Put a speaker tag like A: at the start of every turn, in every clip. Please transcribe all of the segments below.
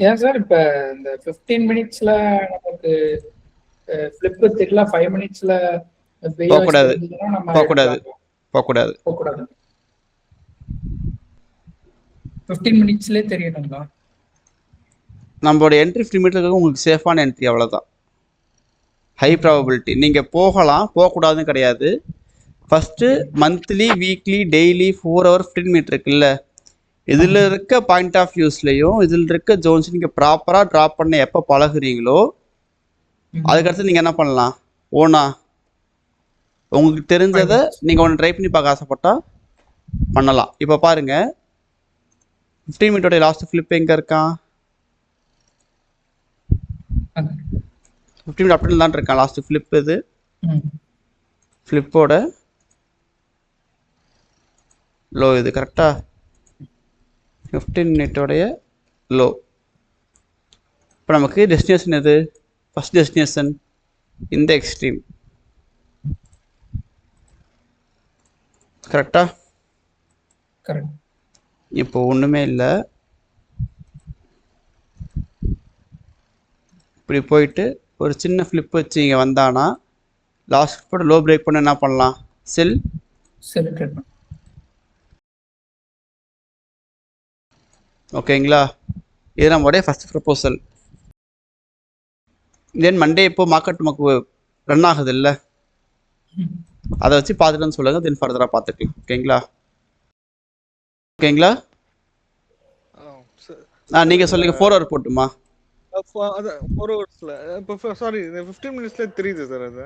A: ஏன் சார் இப்ப இந்த 15 மினிட்ஸ்ல நமக்கு ஃபிளிப் தெரியல, 5 மினிட்ஸ்ல
B: போகக்கூடாது
A: நம்ம
B: போகக்கூடாது போகக்கூடாது.
A: போகக்கூடாது. 15 மினிட்ஸ்லேயே தெரியணுங்களா?
B: நம்மளோட என்ட்ரி 15 மினிட்ஸ் உங்களுக்கு சேஃபான என்ட்ரி, அவ்வளோதான். High probability. நீங்கள் போகலாம், போகக்கூடாதுன்னு கிடையாது. First monthly, weekly, daily 4 hour 15 minute இருக்குல்ல, இதில் இருக்க பாயிண்ட் ஆஃப் வியூஸ்லையும் இதில் இருக்க ஜோன்ஸ் நீங்கள் ப்ராப்பராக ட்ராப் பண்ண எப்போ பழகுறீங்களோ அதுக்கடுத்து நீங்கள் என்ன பண்ணலாம், ஓனா உங்களுக்கு தெரிஞ்சதை நீங்கள் ஒன்று ட்ரை பண்ணி பார்க்க ஆசைப்பட்டா பண்ணலாம். இப்போ பாருங்கள், 15 மினிட்டோட லாஸ்ட் ஃபிளிப் எங்கே இருக்கான்? 15 மினிட் அப்படி தான் இருக்கான் லாஸ்ட் ஃபிளிப். இது ஃபிளிப்போட லோ இது கரெக்டாக 15 மினிட்டோடைய லோ. இப்போ நமக்கு டெஸ்டினேஷன் எது? ஃபஸ்ட் டெஸ்டினேஷன் இந்த எக்ஸ்ட்ரீம், கரெக்டா?
A: கரெக்ட்.
B: இப்போ ஒன்றுமே இல்லை, இப்படி போயிட்டு ஒரு சின்ன ஃப்ளிப் வச்சு இங்கே வந்தானா லாஸ்ட் ஃபிளிப்போட லோ பிரேக் பண்ண என்ன பண்ணலாம்? செல்
A: ட்ரேட் பண்ணலாம்.
B: ஓகேங்களா? இது நம்மளுடைய ஃபஸ்ட் ப்ரப்போசல். தென் மண்டே இப்போ மார்க்கெட் நமக்கு ரன் ஆகுது இல்லை, அதை வச்சு பார்த்துட்டுன்னு சொல்லுங்கள். தென் ஃபர்தராக பார்த்துக்கலாம். ஓகேங்களா? ஓகேங்களா? நீங்கள் சொல்லுங்கள். 4 hour போட்டுமா?
C: 4 ஹவர்ஸ்ல இப்போ சாரி 15 மினிட்ஸ்ல தெரியுது சார். அது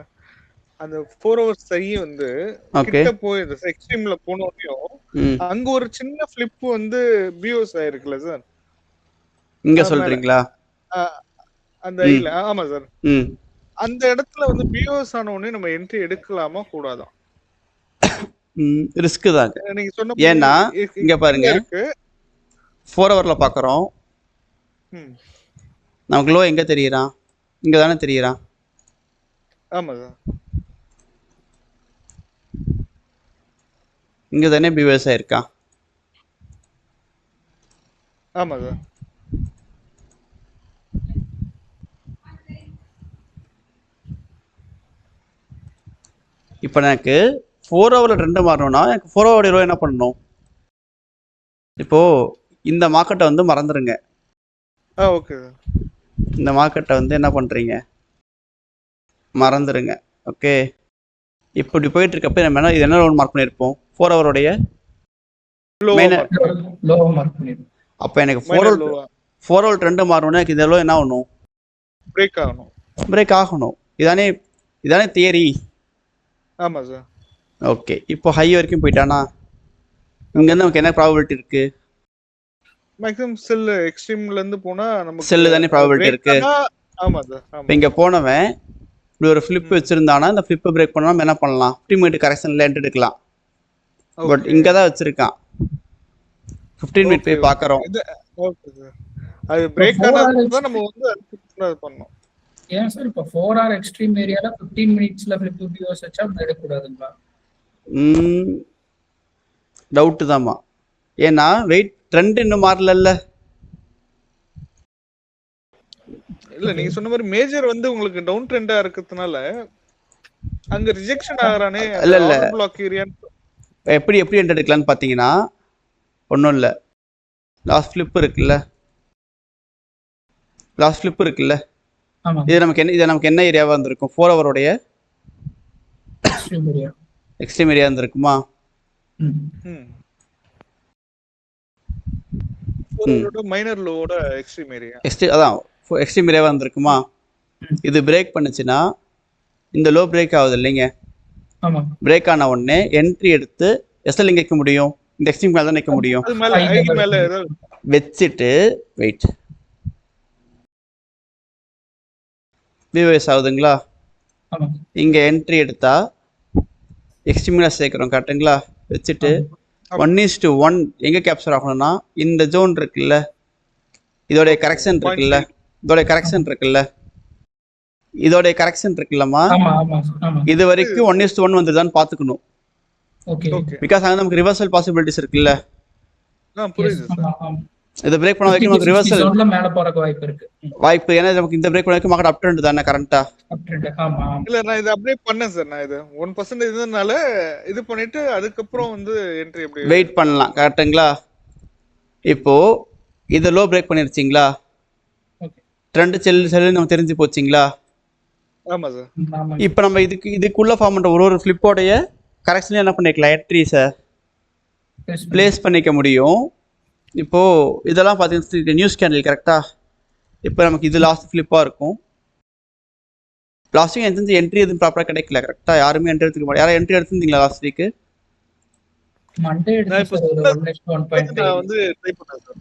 C: அந்த 4 hours சரி வந்து கிட்ட போயிடுது. எக்ஸ்ட்ரீம்ல போனோடையும் அங்க ஒரு சின்ன ஃபிளிப் வந்து பிஓஸ் ஆயிருக்குல்ல சார்,
B: இங்க சொல்றீங்களா?
C: அந்த இல்ல, ஆமா சார். அந்த இடத்துல வந்து பிஓஎஸ் ஆன உடனே நம்ம என்ட்ரி எடுக்கலாமா கூடாதா?
B: ரிஸ்க் தாங்க
C: நீங்க சொன்ன.
B: ஏன்னா இங்க பாருங்க, 4 hourல பாக்குறோம், நமக்கு லோ எங்க தெரியறான்? இங்க தானே தெரியறான்.
C: ஆமா சார்,
B: இங்க தானே பிஓஎஸ் ஆயிருக்கான்.
C: ஆமா சார்.
B: இப்போ எனக்கு 4 hourல ட்ரெண்ட் மாறணும்னா எனக்கு 4 hour லோ என்ன பண்ணணும்? இப்போ இந்த மார்க்கெட்டை வந்து மறந்துடுங்க.
C: ஓகே.
B: இந்த மார்க்கெட்டை வந்து என்ன பண்றீங்க? மறந்துடுங்க. ஓகே, இப்படி போயிட்டு இருக்கப்ப நம்ம என்ன இது என்ன லோன் மார்க் பண்ணியிருப்போம்? 4 hour உடைய
A: லோ மார்க் பண்ணிருப்போம்.
B: அப்போ எனக்கு 4 hour ட்ரெண்ட் மாறணும்னா எனக்கு இதெல்லாம் என்ன ஆகணும்? பிரேக் ஆகணும். இதானே தியரி.
C: ஆமா சார்.
B: ஓகே, இப்போ ஹை வரைக்கும் போயிட்டானா இங்க இருந்து நமக்கு என்ன ப்ராபபிலிட்டி இருக்கு?
C: மேக்ஸிமம் செல் எக்ஸ்ட்ரீம்ல இருந்து போனா நமக்கு
B: செல் தானே ப்ராபபிலிட்டி இருக்கு.
C: ஆமா சார்.
B: இங்க போனவன் இப்படி ஒரு ஃபிளிப் வச்சிருந்தானா இந்த ஃபிளிப்பை பிரேக் பண்ணா நம்ம என்ன பண்ணலாம்? 15 மினிட் கரெக்ஷன்ல என்ட்ரி எடுக்கலாம். பட் இங்க தான் வச்சிருக்கான். 15 மினிட் போய் பார்க்கறோம்.
C: Okay sir. அது பிரேக் ஆனதுக்கு நம்ம வந்து அது பண்ணனும்.
A: ஏன் சார் இப்போ 4 hour எக்ஸ்ட்ரீம் ஏரியால 15 மினிட்ஸ்ல ஃபிளிப் பிஓஎஸ் வச்சா எடுக்க கூடாதுங்களா?
B: டவுட் தான்மா. ஏன்னா வெயிட் ட்ரெண்ட் இன்னும் மாறலல்ல.
C: இல்ல, நீங்க சொன்ன மாதிரி மேஜர் வந்து உங்களுக்கு டவுன் ட்ரெண்டா இருக்கிறதுனால அங்க ரிஜெக்ஷன் ஆகறானே.
B: இல்ல
C: பிளாக் ஏரியா
B: எப்படி என்ட்ரி எடுக்கலாம்னு பாத்தீங்கன்னா ஒன்றும் இல்லை. லாஸ்ட் ஃபிளிப் இருக்குல்ல, இது நமக்கு என்ன ஏரியாவா இருந்திருக்கும்? 4 hour உடைய எக்ஸ்ட்ரீம் ஏரியா இருந்திருக்குமா?
C: மைனர் லோவோட எக்ஸ்ட்ரீம் ஏரியா.
B: அதான் எக்ஸ்ட்ரீம் ஏரியாவா இருந்திருக்குமா? இது பிரேக் பண்ணுச்சுன்னா இந்த லோ பிரேக் ஆகுது இல்லைங்க. பிரேக் ஆன உடனே என்ட்ரி எடுத்து எஸ்எல் எங்க வைக்க முடியும்? இந்த எக்ஸ்ட்ரீம் மேல தான் நிற்க முடியும். வச்சுட்டு வெயிட் பிஓஎஸ் ஆகுதுங்களா? இங்க என்ட்ரி எடுத்தா எக்ஸ்ட்ரீம்ல சேர்க்கிறோம், கரெக்டுங்களா? வச்சுட்டு 1:1 எங்க கேப்சர் ஆகணும்னா இந்த ஜோன் இருக்குல்ல, இதோடைய கரெக்ஷன் இருக்குல்லம்மா, இது வரைக்கும் 1:1 வந்துதான்னு பாத்துக்கணும். பிகாஸ் அங்க நமக்கு ரிவர்சல் பாசிபிலிட்டிஸ் இருக்குல்ல. இதை பிரேக் பண்ண
A: 50
B: வரைக்கும்
A: to
B: நமக்கு
A: 60
B: ரிவர்சல்
A: ஜோன்ல மேல போறதுக்கு வாய்ப்பு இருக்கு.
B: வாய்ப்பு. ஏன்னா நமக்கு இந்த பிரேக் பண்ண வரைக்கும் மார்க்கெட் அப் ட்ரெண்ட் தானே கரண்டா.
A: ஆமா ஆமா.
C: இல்ல நான் இதை அப்படியே பண்ணேன் சார். நான் இது 1% இருந்ததுனால இது பண்ணிட்டு அதுக்கப்புறம் வந்து என்ட்ரி எப்படி
B: வெயிட் பண்ணலாம். கரெக்டுங்களா? இப்போ இதை லோ பிரேக் பண்ணிருச்சிங்களா,
A: ஓகே.
B: ட்ரெண்ட் செல்லு நம்ம தெரிஞ்சு போச்சிங்களா.
C: ஆமா சார்.
A: ஆமா.
B: இப்போ நம்ம இதுக்குள்ள ஃபார்ம் பண்ணுற ஒரு ஃப்ளிப்போடைய கரெக்ஷன் என்ன பண்ணிக்கலாம், என்ட்ரிஸை பிளேஸ் பண்ணிக்க முடியும். இப்போது இதெல்லாம் பார்த்தீங்கன்னா நியூஸ் கேண்டில் கரெக்டாக. இப்போ நமக்கு இது லாஸ்ட் ஃப்ளிப்பாக இருக்கும். லாஸ்ட் வீக் எனக்கு தெரிஞ்சு என்ட்ரி எதுவும் ப்ராப்பராக கிடைக்கல. கரெக்டாக யாருமே என்ட்ரி எடுத்துக்க மாட்டேன். யாரும் என்ட்ரி எடுத்துருந்தீங்களா லாஸ்ட் வீக்கு?
A: மண்டே
C: நான் இப்போ நான் வந்து ட்ரை பண்ணேன் சார்.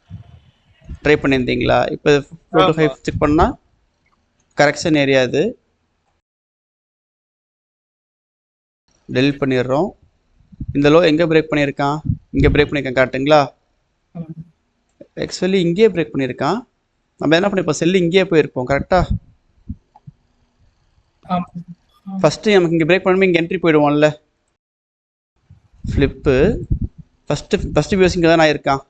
B: ட்ரை பண்ணியிருந்தீங்களா? இப்போ 4 to 5 செக் பண்ணால் கரெக்ஷன் ஏரியா இது. டெலிட் பண்ணிடுறோம். இந்த லோ எங்கே பிரேக் பண்ணியிருக்கான்? இங்கே பிரேக் பண்ணியிருக்கான் கரெக்டுங்களா? ஆக்சுவலி இங்கேயே பிரேக் பண்ணியிருக்கான். நம்ம என்ன பண்ணிப்போம், செல்லு இங்கேயே போயிருப்போம் கரெக்டாக. ஃபஸ்ட்டு நமக்கு இங்கே பிரேக் பண்ணும்போது இங்கே என்ட்ரி போயிடுவோம்ல. ஃப்ளிப்பு ஃபஸ்ட்டு வியூஸ் இங்கே தான் ஆயிருக்கான்.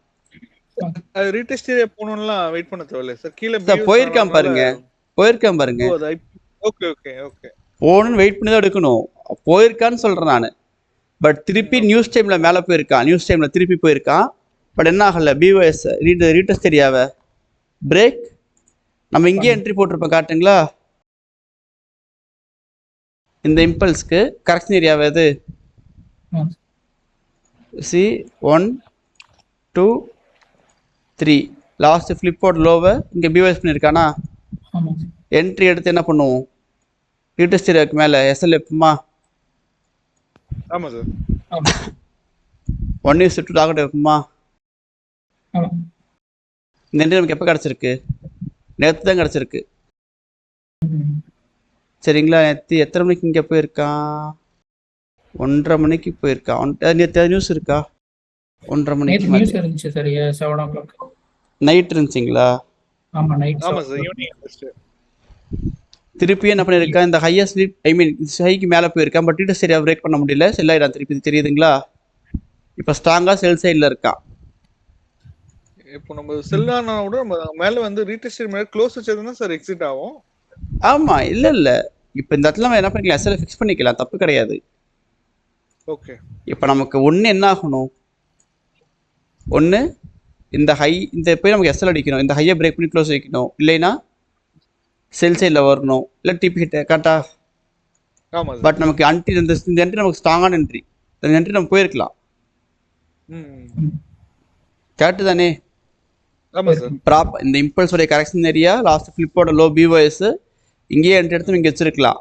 C: ரீடெஸ்ட் போகணும்லாம் வெயிட் பண்ண தேவையில்ல சார். கீழே
B: போயிருக்கான் பாருங்க, போயிருக்கான் பாருங்க.
C: Okay okay okay.
B: போகணுன்னு வெயிட் பண்ணி தான் எடுக்கணும். போயிருக்கான்னு சொல்கிறேன் நான். பட் திருப்பி நியூஸ் டைமில் மேலே போயிருக்கான். நியூஸ் டைமில் திருப்பி போயிருக்கான். பட் என்ன ஆகலை, பிஓஎஸ் ரீடெஸ்ட் ஏரியாவை பிரேக் நம்ம இங்கேயே என்ட்ரி போட்டிருப்போம் காட்டுங்களா. இந்த இம்பல்ஸ்க்கு கரெக்ஷன் ஏரியாவை எது? சி 1 2 3 லாஸ்ட் ஃப்ளிப்போட லோவை இங்கே பிஓஎஸ் பண்ணியிருக்கானா. என்ட்ரி எடுத்து என்ன பண்ணுவோம், ரீடெஸ்ட் ஏரியாவுக்கு மேலே எஸ்எல் எப்பமா.
C: ஆமா சார்.
B: 1:2 டார்கெட் வைப்போமா. இந்த என்ட்ரி நமக்கு எப்போ கிடச்சிருக்கு? நேற்று தான் கிடச்சிருக்கு. சரிங்களா? நேற்று எத்தனை மணிக்கு இங்கே போயிருக்கான்? 1:30 மணிக்கு போயிருக்கான். நேற்று நியூஸ் இருக்கா? 1:30 மணிக்கு
A: இருந்துச்சு சார். 7 o'clock
B: night இருந்துச்சிங்களா?
A: ஆமா நைட்.
C: ஆமா சார், ஈவினிங்.
B: திருப்பி என்ன பண்ணியிருக்கான், இந்த ஹையஸ்ட் ஐ மீன் ஹைக்கு மேலே போயிருக்கான். பட் ரீடெஸ்ட் ஏரியா பிரேக் பண்ண முடியல. செல் ஆகிடான் திருப்பி. தெரியுதுங்களா? இப்போ ஸ்ட்ராங்காக செல் சைடில் இருக்கான்.
C: இப்போ நம்ம செல்லானா கூட மேலே வந்து ரீடெஸ்ட் மேலே க்ளோஸ் வச்சதுன்னா சார் எக்ஸிட் ஆகும்.
B: ஆமாம், இல்லை இப்போ இந்த இடத்துல நம்ம என்ன பண்ணிக்கலாம், எஸ்எல்ஐ ஃபிக்ஸ் பண்ணிக்கலாம், தப்பு கிடையாது.
C: ஓகே.
B: இப்போ நமக்கு ஒன்று என்ன ஆகணும், ஒன்று இந்த ஹை இந்த போய் நமக்கு எஸ்எல் அடிக்கணும், இந்த ஹையை பிரேக் பண்ணி க்ளோஸ் வைக்கணும். இல்லைன்னா செல் சைடில் வரணும், இல்லை டிபி ஹிட் கரெக்டா. பட் நமக்கு இந்த என்ட்ரி நமக்கு ஸ்ட்ராங்கான என்ட்ரி. இந்த என்ட்ரி நம்ம போயிருக்கலாம். கரெக்டு தானே? ப்ராப்பர் இந்த இம்பல்ஸோடைய கரெக்ஷன் ஏரியா லாஸ்ட் ஃப்ளிப்போட லோ பிஓஎஸ் இங்கேயே என்ட்ரி எடுத்து இங்கே வச்சிருக்கலாம்.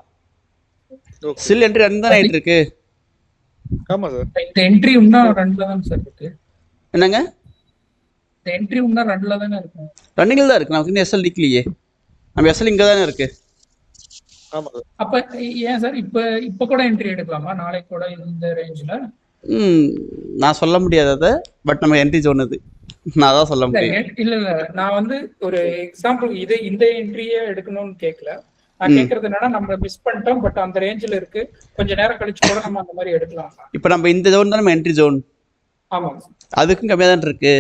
B: சில் என்ட்ரி ரன் தான் ஆகிட்டு இருக்கு.
C: ஆமா சார்.
A: இந்த என்ட்ரி உன்னா ரன்ல தான் சார் இருக்கு.
B: என்னங்க?
A: இந்த என்ட்ரி உன்னா ரன்ல தானே இருக்கு.
B: ரன்னிங்ல தான் இருக்கு. நமக்கு இன்னும் எஸ்எல் நிக்கலையே. நம்ம எஸ்எல் இங்கே தானே இருக்கு.
C: ஆமா சார்.
A: அப்ப ஏன் சார் இப்ப கூட என்ட்ரி எடுக்கலாமா நாளைக்கு கூட இந்த ரேஞ்சில்?
B: நான் சொல்ல முடியாது அதை. பட் நம்ம என்ட்ரி சொன்னது நான் தான் சொல்ல முடியும்.
A: இல்ல நான் வந்து ஒரு எக்ஸாம்பிள் இந்த என்ட்ரியே எடுக்கணும்னு கேட்கல. நான் கேட்கறது என்னன்னா, நம்ம மிஸ் பண்ணிட்டோம் பட் அந்த ரேஞ்சில் இருக்கு, கொஞ்ச நேரம் கழிச்சு கூட நம்ம அந்த மாதிரி எடுக்கலாம். இப்போ
B: நம்ம இந்த ஜோன் தான் நம்ம என்ட்ரி ஜோன்.
A: ஆமா,
B: அதுக்கும் கம்மியாக தான் இருக்கு.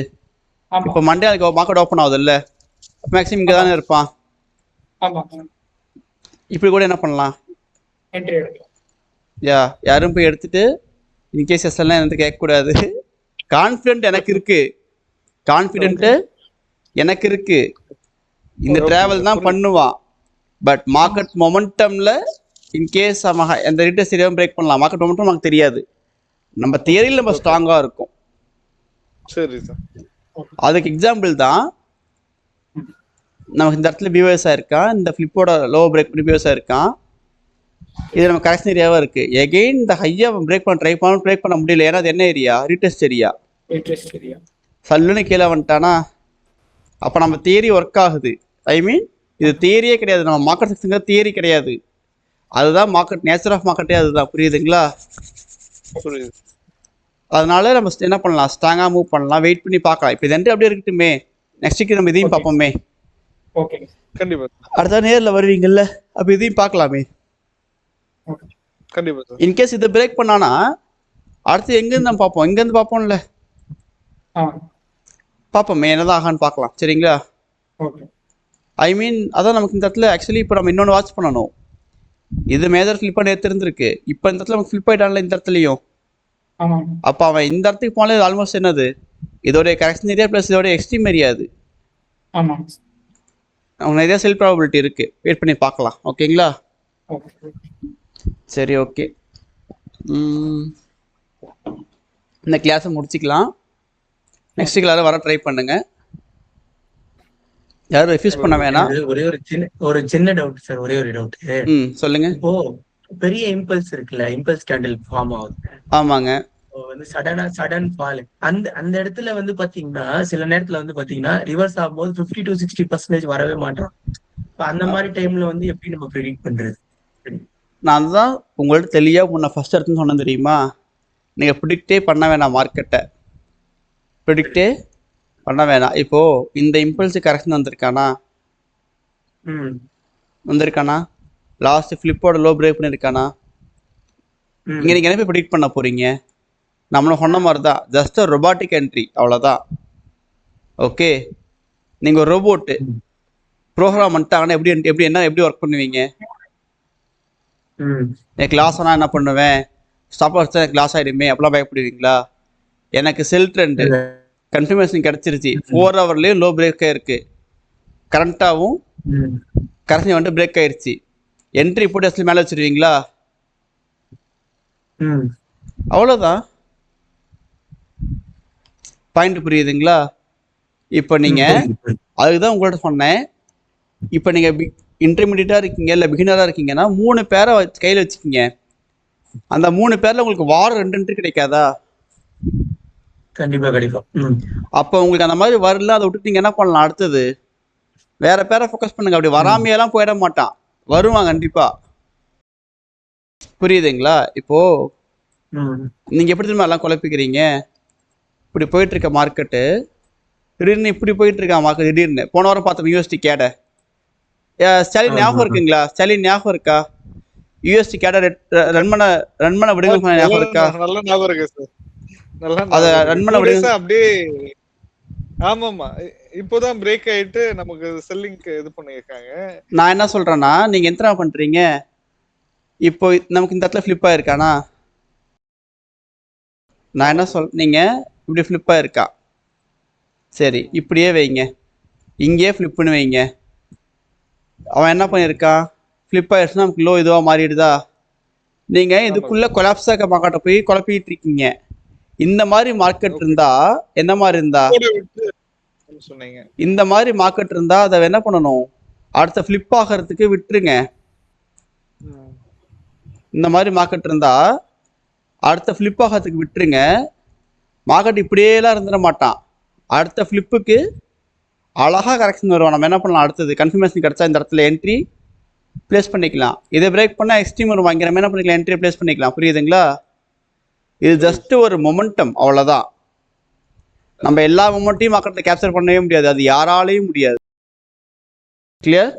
B: இப்போ மண்டே அதுக்கு மார்க்கெட் ஓப்பன் ஆகுது இல்ல, மேக்ஸிமம் இங்கே தானே இருப்பான்.
A: ஆமா,
B: இப்படி கூட என்ன பண்ணலாம்,
A: என்ட்ரி எடுக்கலாம்.
B: யாரும் போய் எடுத்துட்டு இன்கேஸ் எஸ்எல்லாம் எனக்கு கேட்கக்கூடாது. கான்ஃபிடென்ட் எனக்கு இருக்கு, கான்ஃபிடென்ட் எனக்கு இருக்கு. இந்த டிராவல் தான் பண்ணுவான். பட் மார்க்கெட் மொமெண்டம்ல இன்கேஸ் நம்ம எந்த ரீட்டெஸ்ட் ஏரியாவும் பிரேக் பண்ணலாம். மார்க்கெட் மொமெண்டம் நமக்கு தெரியாது. நம்ம தியரியில் நம்ம ஸ்ட்ராங்காக இருக்கும்.
C: சரி சார்.
B: அதுக்கு எக்ஸாம்பிள் தான் நமக்கு இந்த இடத்துல பிஓஎஸ் ஆயிருக்கான், இந்த ஃப்ளிப்போட லோ பிரேக் பண்ணி பிஓஎஸ் ஆயிருக்கான். இது நம்ம கரெக்ஷன் ஏரியாவாக இருக்குது. எகெயின் இந்த ஹையை பிரேக் பண்ண ட்ரை பண்ண பிரேக் பண்ண முடியல. ஏன்னா அது என்ன ஏரியா, ரீடெஸ்ட் ஏரியா. சல்லுன்னு கீழே வந்துட்டானா அப்போ நம்ம தியரி ஒர்க் ஆகுது. ஐ மீன் இது தியரியே கிடையாது, நம்ம மார்க்கெட் செக்ஷனுங்க தியரி கிடையாது. அதுதான் மார்க்கெட், நேச்சர் ஆஃப் மார்க்கெட்டே அதுதான். புரியுதுங்களா? அதனால நம்ம என்ன பண்ணலாம், ஸ்ட்ராங்காக மூவ் பண்ணலாம், வெயிட் பண்ணி பார்க்கலாம். இப்போ இது அப்படியே இருக்கட்டுமே, நெக்ஸ்ட் வீக் நம்ம இதையும் பார்ப்போமே.
A: ஓகே, கண்டிப்பாக.
B: அடுத்த நேரில் வருவீங்கல்ல, அப்போ இதையும் பார்க்கலாமே.
C: கண்டிப்பாக.
B: இன்கேஸ் இதை பிரேக் பண்ணானா அடுத்து எங்கேருந்து நம்ம பார்ப்போம், இங்கேருந்து பார்ப்போம்ல. பார்ப்போம் என்னதான் ஆகான்னு பார்க்கலாம். சரிங்களா?
A: ஓகே.
B: ஐ மீன் அதான் நமக்கு இந்த இடத்துல ஆக்சுவலி இப்போ நம்ம இன்னொன்று வாட்ச் பண்ணணும். இது மேஜர் ஃபிளிப்பாக நேற்று இருந்திருக்கு. இப்போ இந்த இடத்துல நமக்கு ஃபிளிப் ஆகிட்டான்ல இந்த இடத்துலையும்.
A: ஆமாம்.
B: அப்போ அவன் இந்த இடத்துக்கு போனாலே ஆல்மோஸ்ட் என்னது இதோடைய கரெக்ஷன் ஏரியா ப்ளஸ் இதோடைய எக்ஸ்ட்ரீம் ஏரியா. அது
A: ஆமாம்.
B: அவங்க நிறைய செல் ப்ராபபிலிட்டி இருக்குது. வெயிட் பண்ணி பார்க்கலாம். ஓகேங்களா?
A: ஓகே.
B: சரி ஓகே. இந்த கிளாஸை முடிச்சிக்கலாம். நெக்ஸ்ட் கிளாஸ் வர ட்ரை பண்ணுங்க. யாரும் ரெஃப்யூஸ் பண்ண வேணாம்.
D: ஒரு சின்ன டவுட் சார். ஒரே ஒரு டவுட்.
B: சொல்லுங்க.
D: இப்போ பெரிய இம்பல்ஸ் இருக்குல்ல, இம்பல்ஸ் கேண்டில் ஃபார்ம் ஆகுது.
B: ஆமாங்க.
D: வந்து சடன் ஃபால் அந்த இடத்துல வந்து பாத்தீங்கன்னா சில நேரத்துல வந்து பாத்தீங்கன்னா ரிவர்ஸ் ஆகும்போது 50 to 60% வரவே மாட்டோம். அந்த மாதிரி டைம்ல வந்து எப்படி நம்ம ப்ரெடிக்ட் பண்றது?
B: நான் தான் உங்கள்ட்ட தெளிவாக முன்ன ஃபர்ஸ்ட் எடுத்துன்னு சொன்னேன் தெரியுமா? நீங்கள் ப்ரிடிக்டே பண்ண வேணாம். மார்க்கெட்டை ப்ரிடிக்டே பண்ண வேணாம். இப்போது இந்த இம்பல்ஸு கரெக்ஷன் வந்திருக்கானா? லாஸ்ட் ஃப்ளிப்போட லோ பிரேக் பண்ணியிருக்கானா? இங்கே நீங்கள் என்ன போய் ப்ரிடிக்ட் பண்ண போகிறீங்க? நம்மளை சொன்ன மாதிரி தான், ஜஸ்ட் ரொபாட்டிக் என்ட்ரி, அவ்வளோதான். ஓகே, நீங்கள் ஒரு ரோபோட்டு ப்ரோக்ராம் பண்ணிட்டாங்கன்னா எப்படி ஒர்க் பண்ணுவீங்க? எனக்கு லாஸ் ஆனால் என்ன பண்ணுவேன்? ஸ்டாப் லாஸ் தான் எனக்கு லாஸ் ஆகிடுமே அப்படிலாம் பயப்படுவீங்களா? எனக்கு செல் ட்ரெண்டு கன்ஃபர்மேஷன் கிடச்சிருச்சு. 4 ஹவர்லேயும் லோ பிரேக் ஆயிருக்கு. கரண்ட்டாகவும் கரெக்ஷன் வந்துட்டு பிரேக் ஆயிடுச்சு. என்ட்ரி போட்டு அசல் மேலே வச்சுருவீங்களா? அவ்வளோதான். பாயிண்ட் புரியுதுங்களா? இப்போ நீங்கள் அதுதான் உங்கள்கிட்ட சொன்னேன். இப்போ நீங்கள் இன்டர்மீடியட்டாக இருக்கீங்க இல்லை பிகினராக இருக்கீங்கன்னா 3 பேரை கையில் வச்சுக்கிங்க. அந்த 3 பேரில் உங்களுக்கு வாரம் 2 என்ட்ரி கிடைக்காதா?
D: கண்டிப்பா கிடைக்கும்.
B: அப்போ உங்களுக்கு அந்த மாதிரி வரல, அதை விட்டுட்டு நீங்கள் என்ன பண்ணலாம்? அடுத்தது வேற பேரை ஃபோக்கஸ் பண்ணுங்க. அப்படி வராமையெல்லாம் போயிட மாட்டான், வருவான் கண்டிப்பா. புரியுதுங்களா? இப்போ நீங்க எப்படி திரும்ப எல்லாம் குழப்பிக்கிறீங்க? இப்படி போயிட்டு இருக்க மார்க்கெட்டு திடீர்னு இப்படி போயிட்டு இருக்கா மார்க்கெட். திடீர்னு போன வாரம் பார்த்தோம் யூஎஸ்டி கேட. ஸ்டாலின் ஞாபகம் இருக்குங்களா? ஸ்டாலின் ஞாபகம் இருக்கா? யூஎஸ்டி கேட ரன் பண்ண விடுங்க ஞாபகம் இருக்கா?
C: நல்ல ஞாபகம் இருக்கு சார்.
B: அத ரன் பண்ண விடுங்க
C: அப்படியே. ஆமாமா, இப்போதான் பிரேக் ஆயிட்டு நமக்கு செல்லிங்க்கு இது பண்ணிருக்காங்க.
B: நான் என்ன சொல்றேன்னா, நீங்க எத்தனை பண்றீங்க? இப்போ நமக்கு இந்த இடத்துல ஃபிளிப் ஆயிருக்கானா? நான் என்ன நீங்க இப்படி ஃபிளிப் ஆயிருக்கா, சரி இப்படியே வைங்க, இங்கேயே ஃபிளிப்னு வைங்க. அவன் என்ன பண்ணியிருக்கான்? ஃபிளிப் ஆயிடுச்சுன்னா நமக்கு லோ இதுவாக மாறிடுதா? நீங்க இதுக்குள்ள கொலாப்ஸாக மார்க்கெட்டை போய் குழப்பிட்டு இருக்கீங்க. இந்த மாதிரி மார்க்கெட் இருந்தா என்ன மாதிரி இருந்தா
C: சொன்னீங்க,
B: இந்த மாதிரி மார்க்கெட் இருந்தா அதை என்ன பண்ணணும்? அடுத்த ஃபிளிப் ஆகிறதுக்கு விட்டுருங்க. இந்த மாதிரி மார்க்கெட் இருந்தா அடுத்த ஃபிளிப் ஆகிறதுக்கு விட்டுருங்க. மார்க்கெட் இப்படியேலாம் இருந்துட மாட்டான். அடுத்த ஃபிளிப்புக்கு அழகாக கரெக்ஷன் வருவான். நம்ம என்ன பண்ணலாம்? அடுத்தது கன்ஃபர்மேஷன் கிடைச்சா இந்த இடத்துல என்ட்ரி பிளேஸ் பண்ணிக்கலாம். இதை பிரேக் பண்ணால் எக்ஸ்ட்ரீம் வரும், வாங்கி நம்ம என்ன பண்ணிக்கலாம்? என்ட்ரி பிளேஸ் பண்ணிக்கலாம். புரியுதுங்களா? இது ஜஸ்ட் ஒரு மொமெண்டம், அவ்வளோதான். நம்ம எல்லா மொமெண்ட்டையும் மார்க்கெட்டில் கேப்சர் பண்ணவே முடியாது, அது யாராலையும் முடியாது. கிளியர்?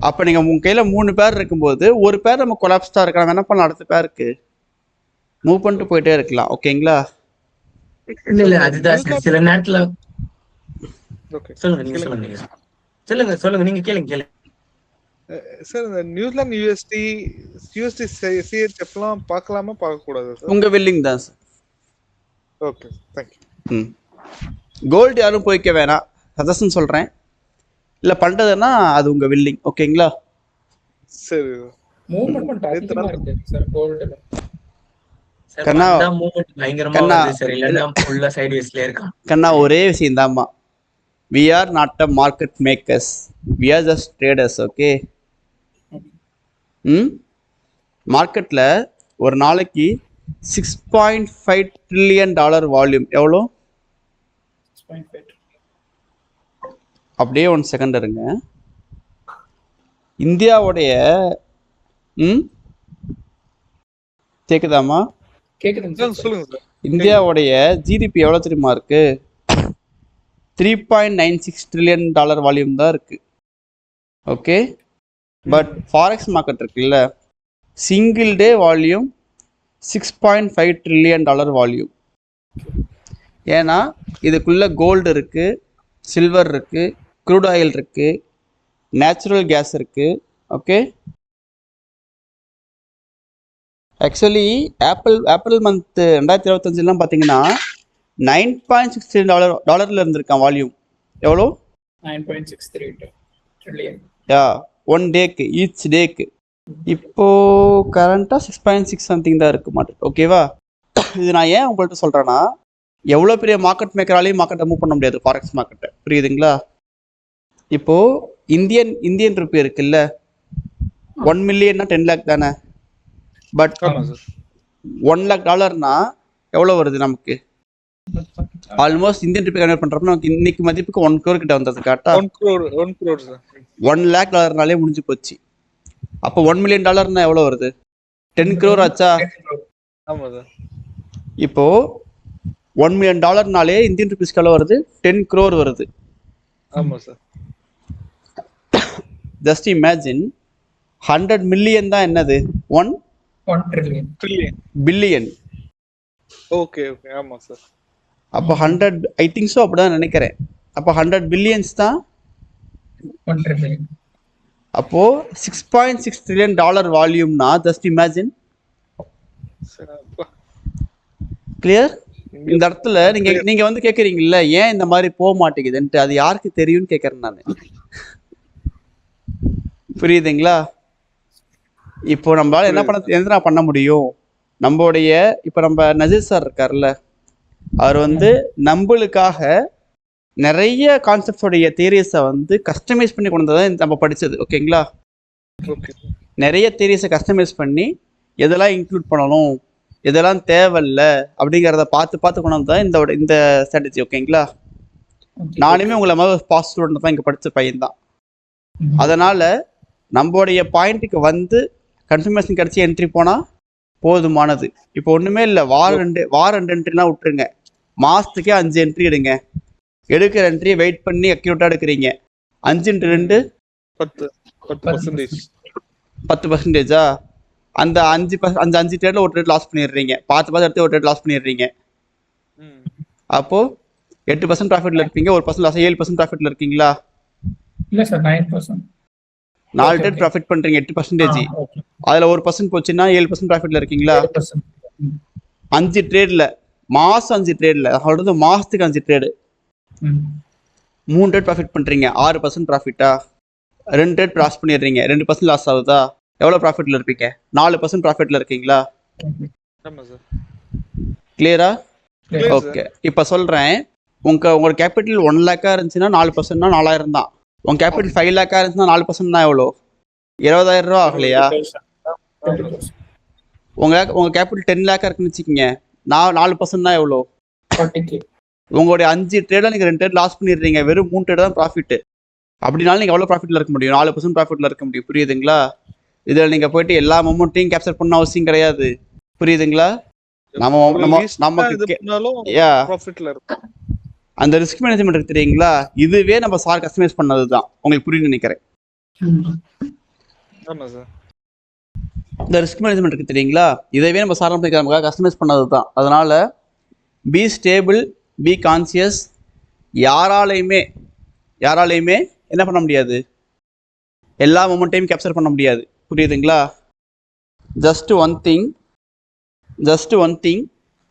B: அப்போ நீங்கள் உங்கள் கையில் 3 பேர் இருக்கும்போது ஒரு பேர் நம்ம கொலாப்ஸ்டாக இருக்கலாம், என்ன பண்ணலாம்? அடுத்த பேருக்கு மூவ் பண்ணிட்டு போயிட்டே இருக்கலாம். ஓகேங்களா?
D: இல்ல அதுதான் சில நேரத்துல. சொல்லுங்க நீங்க கேளுங்க.
C: சார் இந்த நியூசிலாந்து யூஎஸ்டி சிஹெச்எஃப்லாம் பார்க்கலாமா பார்க்க கூடாது சார்?
B: உங்க வில்லிங் தான் சார்.
C: Okay, thank you.
B: கோல்டு யாரும் போய்க்க வேணாம், சஜஷன் சொல்றேன். இல்ல பண்றதுன்னா அது உங்க வில்லிங். ஓகேங்களா?
C: சரி.
A: மூவ்மென்ட் அதிகமா இருக்கு சார் கோல்ட்ல.
B: கண்ணா
D: மூவ்மென்ட் பயங்கரமா இருக்கு சார். இல்லன்னா ஃபுல்லா சைடுவேஸ்ல இருக்கான். கண்ணா
B: ஒரே விஷயம் தான்மா, we are not a market makers, we are just traders. Okay? மார்க்கெட்ல ஒரு நாளைக்கு $6.5 trillion வால்யூம். எவ்வளோ? அப்படியே 1 செகண்ட் இருங்க. இந்தியாவுடைய கேக்குதாமா?
C: கேக்குதுங்க, சொல்லுங்க சார்.
B: இந்தியாவுடைய ஜிடிபி எவ்வளவு தெரியுமா இருக்கு? $3.96 trillion வால்யூம் தான் இருக்கு. ஓகே, பட் ஃபாரெக்ஸ் மார்க்கெட் இருக்குல்ல, single day volume $6.5 trillion volume. ஏன்னா இதுக்குள்ள கோல்டு இருக்கு, சில்வர் இருக்கு, க்ரூட் ஆயில் இருக்கு, நேச்சுரல் கேஸ் இருக்கு. ஓகே, ஆக்சுவலி ஏப்ரல் மந்த் 2025 பார்த்தீங்கன்னா $9.63 இருந்திருக்கான் வால்யூம். எவ்வளோ?
A: 9.63 trillion.
B: யா, 1 டேக்கு, ஈச் டேக்கு. இப்போ கரண்டா 6.6 சம்திங் தான் இருக்கு மார்க்கெட். ஓகேவா? இது நான் ஏன் உங்கள்கிட்ட சொல்றேன்னா, எவ்வளோ பெரிய மார்க்கெட் மேக்கராலையும் மார்க்கெட்டை மூவ் பண்ண முடியாது, ஃபாரெக்ஸ் மார்க்கெட்டை. புரியுதுங்களா? இப்போ இந்தியன் ருப்பி இருக்குல்ல, 1 மில்லியன்னா 10 லேக் தானே. பட் $1 lakh எவ்வளோ வருது நமக்கு? ஆல்மோஸ்ட் இந்தியன் ருப்பி கன்வெர்ட் பண்றப்ப நமக்கு இன்னைக்கு மதிப்புக்கு 1 crore கிட்ட வந்தது. கரெக்டா?
C: 1 crore சார்.
B: $1 lakh முடிஞ்சு போச்சு. அப்போ $1 million எவ்வளோ வருது? 10 crore ஆச்சா?
C: ஆமா சார்.
B: இப்போ $1 million இந்தியன் ருபீஸ்க்கு எவ்வளோ வருது? 10 crore வருது.
C: ஆமா சார்.
B: ஜஸ்ட் இமேஜின் 100 million தான் என்னது? 1
A: trillion.
B: பில்லியன்.
C: Okay okay. ஆமா சார்.
B: அப்போ 100, ஐ திங்க் ஸோ, அப்படிதான் நினைக்கிறேன். அப்போ 100 billions தான்
A: 1 trillion.
B: அப்போ $6.6 trillion வால்யூம்னா ஜஸ்ட் இமேஜின். கிளியர்? இந்த இடத்துல நீங்க வந்து கேக்குறீங்கல்ல, ஏன் இந்த மாதிரி போக மாட்டேங்குதுன்ட்டு, அது யாருக்கு தெரியும்னு கேட்கறேன் நான். புரியுதுங்களா? இப்போ நம்மளால என்ன பண்ண முடியும்? நம்மளுடைய இப்போ நம்ம நஜீர் சார் இருக்காருல்ல, அவர் வந்து நம்மளுக்காக நிறைய கான்செப்ட்ஸோடைய தியரிஸை வந்து கஸ்டமைஸ் பண்ணி கொண்டு தான் நம்ம படித்தது. ஓகேங்களா? நிறைய தியரிஸை கஸ்டமைஸ் பண்ணி எதெல்லாம் இன்க்ளூட் பண்ணணும், இதெல்லாம் தேவையில்ல அப்படிங்கிறத பார்த்து கொண்டு வந்து தான் இந்த ஸ்ட்ராட்டஜி. ஓகேங்களா? நானுமே உங்களை மாதிரி பாஸ் ஸ்டூடெண்ட் தான், இங்கே படித்த பையன் தான். அதனால நம்மளுடைய பாயிண்ட்டுக்கு வந்து கன்ஃபர்மேஷன் கிடச்சி என்ட்ரி போனால் போதுமானது. இப்போ ஒன்றுமே இல்லை, வாரம் 2 என்ட்ரிலாம் விட்டுருங்க, மாதத்துக்கே 5 என்ட்ரி எடுங்க. எடுக்கிற என்ட்ரியை வெயிட் பண்ணி அக்யூரேட்டாக எடுக்கிறீங்க. 5 × 2 10%. அந்த 5 ட்ரேட்ல ஒரு ட்ரேட் லாஸ் பண்ணிடுறீங்க. பார்த்து எடுத்து ஒரு ட்ரேட் லாஸ் பண்ணிடுறீங்க. அப்போ 8% ப்ராஃபிட்ல இருப்பீங்க. 1% லாஸ், 7% ப்ராஃபிட்ல இருக்கீங்களா?
A: இல்ல சார், 9%.
B: 4 ட்ரேட் ப்ராஃபிட் பண்றீங்க, 8%. அதுல 1% போச்சுன்னா 7% ப்ராஃபிட்ல இருக்கீங்களா? 5 ட்ரேட்ல, மாசம் 5 ட்ரேட்ல, சொல்றது மாசத்துக்கு 5 ட்ரேடு, 3 ட்ரேட் ப்ராஃபிட் பண்றீங்க, 6% ப்ராஃபிட்டா? 2 ட்ரேட் லாஸ் பண்ணிடுறீங்க, 2% லாஸ் ஆகுதா? எவ்வளவு ப்ராஃபிட்ல இருப்பீங்க? 4% ப்ராஃபிட்ல இருக்கீங்களா? கிளியரா? ஓகே. இப்ப சொல்றேன், உங்களோட கேபிட்டல் 1 lakh இருந்துச்சுன்னா 4%னா 4000 தான். உங்க கேபிட்டல் 5 lakh இருந்துச்சுன்னா 4%னா எவ்வளோ? 20,000 ரூபா ஆகலையா? உங்க கேபிட்டல் 10 lakh இருக்குன்னு வச்சுக்கோங்க, 4%னா எவ்வளோ? உங்களுடைய 5 ட்ரேட்ல நீங்க 2 ட்ரேட் லாஸ் பண்ணிடுறீங்க, வெறும் 3 ட்ரேட் தான் ப்ராஃபிட். அப்படினாலும் நீங்க எவ்வளவு ப்ராஃபிட்ல இருக்க முடியும்? 4% ப்ராஃபிட்ல இருக்க முடியும். புரியுதுங்களா? இதுல நீங்க போயிட்டு எல்லா மொமெண்ட்டையும் கேப்சர் பண்ண அவசியம் கிடையாது. புரியுதுங்களா? அந்த ரிஸ்க் மேனேஜ்மெண்ட் இருக்கு தெரியுங்களா? இதுவே நம்ம சார் கஸ்டமைஸ் பண்ணதுதான். உங்களுக்கு புரியுன்னு நினைக்கிறேன். இந்த ரிஸ்க் மேனேஜ்மெண்ட் இருக்கு தெரியுங்களா? இதுவே நம்ம சார் கஸ்டமைஸ் பண்ணதுதான். அதனால பி ஸ்டேபிள், பி கான்சியஸ். யாராலையுமே என்ன பண்ண முடியாது? எல்லா மொமெண்ட்டையும் கேப்சர் பண்ண முடியாது. புரியுதுங்களா? ஜஸ்ட் ஒன் திங்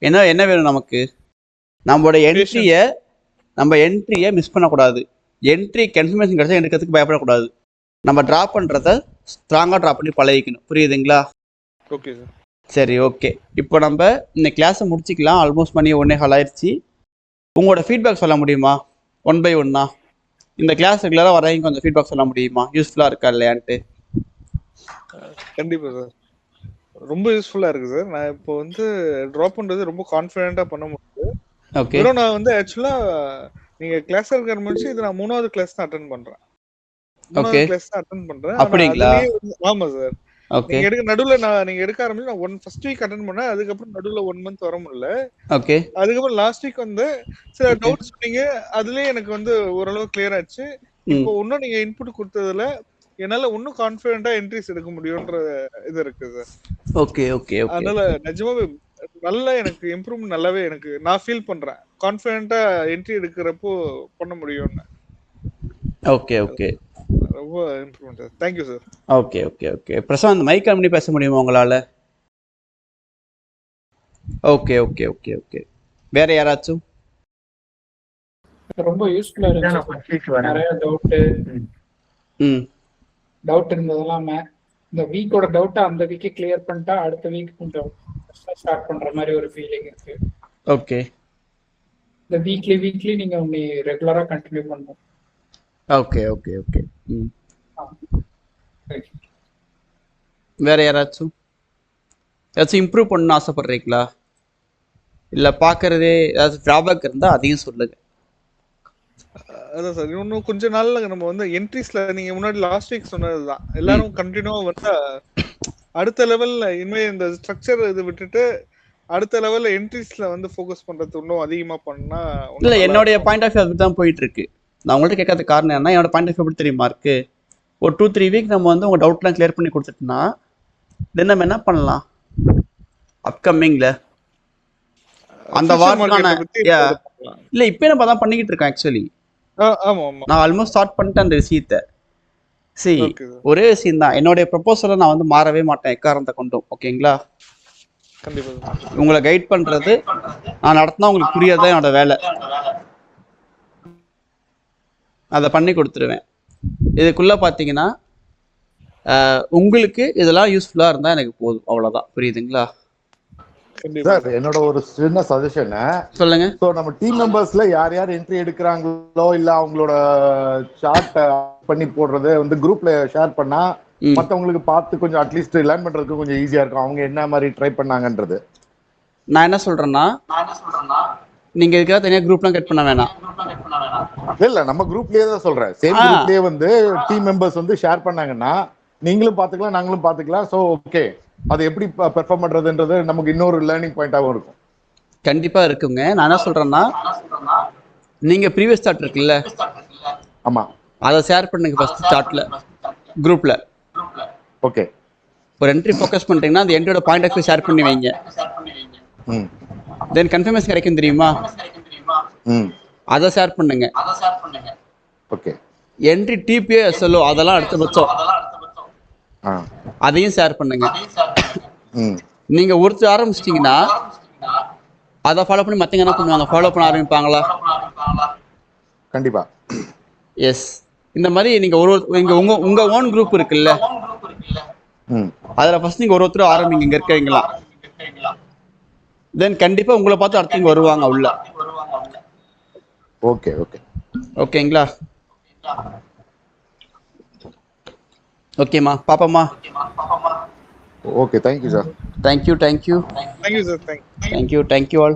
B: என்ன வேணும் நமக்கு? நம்மளோட என்ட்ரியை மிஸ் பண்ணக்கூடாது. என்ட்ரி கன்ஃபர்மேஷன் கிடைச்சா எடுக்கிறதுக்கு பயப்படக்கூடாது. நம்ம ட்ராப் பண்ணுறத ஸ்ட்ராங்காக ட்ராப் பண்ணி பழகிக்கணும். புரியுதுங்களா?
C: Okay sir.
B: சரி, ஓகே. இப்போ நம்ம இந்த கிளாஸை முடிச்சிக்கலாம். ஆல்மோஸ்ட் மணி 1:15 ஆயிடுச்சு. உங்களோட ஃபீட்பேக் சொல்ல முடியுமா? 1 by 1 இந்த கிளாஸ் ரெகுலராக வரையும் கொஞ்சம் ஃபீட்பேக் சொல்ல முடியுமா? யூஸ்ஃபுல்லாக இருக்கா இல்லையான்ட்டு?
C: கண்டிப்பாக சார், ரொம்ப யூஸ்ஃபுல்லாக இருக்குது சார். நான் இப்போ வந்து ட்ராப் பண்ணுறது ரொம்ப கான்ஃபிடென்ட்டாக பண்ண முடியுது.
B: ஓகே.
C: நான் வந்து ஆக்சுவலாக நீங்கள் கிளாஸ் இருக்கிற முடிச்சு இது நான் 3வது கிளாஸ் தான் அட்டென்ட் பண்ணுறேன்.
B: அப்படிங்களா?
C: ஆமா சார். நீங்க எடுக்க நடுவுல நீங்க எடுக்க ஆரம்பிச்சு நான் ஃபர்ஸ்ட் வீக் அட்டென்ட் பண்ணேன். அதுக்கப்புறம் நடுவுல 1 month வர முடியல.
B: ஓகே.
C: அதுக்கப்புறம் லாஸ்ட் வீக் வந்து சில டவுட்ஸ் சொன்னீங்க, அதுலயே எனக்கு வந்து ஓரளவு கிளியர் ஆச்சு. இப்போ இன்னும் நீங்க இன்புட் கொடுத்ததுல என்னால இன்னும் கான்ஃபிடென்ட்டா என்ட்ரிஸ் எடுக்க முடியும்ன்ற இது இருக்கு சார்.
B: ஓகே.
C: அதனால நிஜமாவே நல்ல எனக்கு இம்ப்ரூவ்மெண்ட் நல்லாவே எனக்கு நான் ஃபீல் பண்றேன். கான்ஃபிடென்ட்டா என்ட்ரி எடுக்கிறப்போ பண்ண முடியும்னு.
B: ஓகே ஓகே
C: ரொம்ப improvement. Thank you sir.
B: Okay okay okay Prashanth mic on பண்ணி பேச முடியுமா உங்களால்? ஓகே ஓகே ஓகே ஓகே வேற யாராச்சும்?
A: ரொம்ப யூஸ்ஃபுல்லா இருந்துச்சு. நிறைய டவுட் இருந்ததெல்லாம் இந்த வீக்கோட டவுட்டை அந்த வீக்கே கிளியர் பண்ணிட்டா அடுத்த வீக் கொஞ்சம் ஸ்டார்ட் பண்ற மாதிரி ஒரு ஃபீலிங் இருக்கு.
B: ஓகே
A: இந்த வீக்லி நீங்க உங்க ரெகுலரா கண்டினியூ பண்ணணும்.
B: ஓகே ஓகே ஓகே வேற யாராச்சும் ஏதாச்சும் இம்ப்ரூவ் பண்ணணும்னு ஆசைப்படுறீங்களா? இல்லை பார்க்கறதே ஏதாச்சும் ட்ராபேக் இருந்தால் அதையும் சொல்லுங்க.
C: அதான் சார், இன்னும் கொஞ்ச நாள்ல நம்ம வந்து என்ட்ரிஸ்ல நீங்க முன்னாடி லாஸ்ட் வீக் சொன்னதுதான் எல்லாரும் கண்டினியூவா வந்தா அடுத்த லெவல்ல இனிமே இந்த ஸ்ட்ரக்சர் இது விட்டுட்டு அடுத்த லெவல்ல என்ட்ரிஸ்ல வந்து ஃபோக்கஸ் பண்றது இன்னும் அதிகமா பண்ணா
B: இல்லை என்னுடைய பாயிண்ட் ஆஃப் வியூ அப்படி தான் போயிட்டு இருக்கு. நான் உங்கள்கிட்ட கேட்கறது காரணம் என்ன, என்னோட பாயிண்ட் ஆஃப் வியூ எப்படி தெரியுமா இருக்கு, ஒரு 2-3 வீக் நம்ம வந்து உங்கள் டவுட்லாம் கிளியர் பண்ணி கொடுத்துட்டோம்னா தென் நம்ம என்ன பண்ணலாம் அப்கமிங்ல அந்த வார்க்கான இல்லை இப்போ நம்ம தான் பண்ணிக்கிட்டு இருக்கோம். ஆக்சுவலி நான் ஆல்மோஸ்ட் ஸ்டார்ட் பண்ணிட்டேன் அந்த விஷயத்த. சரி ஒரே விஷயம் தான், என்னுடைய ப்ரொபோசலை நான் வந்து மாறவே மாட்டேன் எக்காரணத்தை கொண்டும். ஓகேங்களா? உங்களை கைட் பண்றது நான் நடத்தினா உங்களுக்கு புரியாதான் என்னோட வேலை. அதை பண்ணி கொடுத்துருவேன். இதுக்குள்ள பார்த்தீங்கன்னா உங்களுக்கு இதெல்லாம் யூஸ்ஃபுல்லா இருந்தா எனக்கு போதும், அவ்வளவுதான். புரியுதுங்களா
E: சார்? என்னோட ஒரு சின்ன சஜஷன்
B: சொல்லுங்க.
E: ஸோ நம்ம டீம் மெம்பர்ஸ்ல யார் யார் என்ட்ரி எடுக்கிறாங்களோ இல்ல அவங்களோட சார்ட் பண்ணி போடுறது வந்து குரூப்ல ஷேர் பண்ணா மற்றவங்களுக்கு பார்த்து கொஞ்சம் அட்லீஸ்ட் லேர்ன் பண்றதுக்கு கொஞ்சம் ஈஸியா இருக்கும். அவங்க என்ன மாதிரி ட்ரை பண்ணாங்கன்றது.
B: நான் என்ன சொல்றேன்னா, நீங்க இதுக்காக தனியா குரூப்லாம் கட் பண்ண வேணாம்.
E: இல்ல நம்ம குரூப்லயே தான் சொல்றேன். சேம் குரூப்லயே வந்து டீம் மெம்பர்ஸ் வந்து ஷேர் பண்ணாங்கன்னா நீங்களும் பாத்துக்கலாம் நாங்களும் பாத்துக்கலாம். ஸோ ஓகே, அது எப்படி பெர்ஃபார்ம் பண்றதுன்றது நமக்கு இன்னொரு லேர்னிங் பாயிண்டாகவும் இருக்கும்.
B: கண்டிப்பா இருக்குங்க. நான் என்ன சொல்றேன்னா, நீங்க ப்ரீவியஸ் சார்ட் இருக்குல்ல,
E: ஆமா,
B: அதை ஷேர் பண்ணுங்க ஃபர்ஸ்ட் சார்ட்ல குரூப்ல.
E: ஓகே,
B: ஒரு என்ட்ரி ஃபோக்கஸ் பண்ணிட்டீங்கன்னா அந்த என்ட்ரியோட பாயிண்ட் ஆஃப் வியூ ஷேர் பண்ணி வைங்க. தென் கன்ஃபர்மேஷன் கிடைக்கும் தெரியுமா, அதை ஷேர் பண்ணுங்க.
E: ஓகே,
B: என்ட்ரி டிபிஏ எஸ்எல்ஓ அதெல்லாம் அடுத்தபட்சம் அதையும் ஷேர் பண்ணுங்க. நீங்க ஒருத்தர் ஆரம்பிச்சிட்டீங்கன்னா அதை ஃபாலோ பண்ணி மற்றவங்க என்ன பண்ணுவாங்க, ஃபாலோ பண்ண ஆரம்பிப்பாங்களா?
E: கண்டிப்பா.
B: எஸ், இந்த மாதிரி நீங்க உங்க ஓன் குரூப் இருக்குல்ல, அதுல ஃபர்ஸ்ட் நீங்க ஒருத்தர் ஆரம்பிங்க இங்க இருக்கீங்களா. தென் கண்டிப்பா உங்களை பார்த்து அடுத்தவங்க வருவாங்க உள்ள.
E: ஓகே ஓகே
B: ஓகேங்களா? ஓகேம்மா, பாப்பாம்மா.
E: Okay, thank you sir.
B: Thank you
C: sir.
B: Thank you all.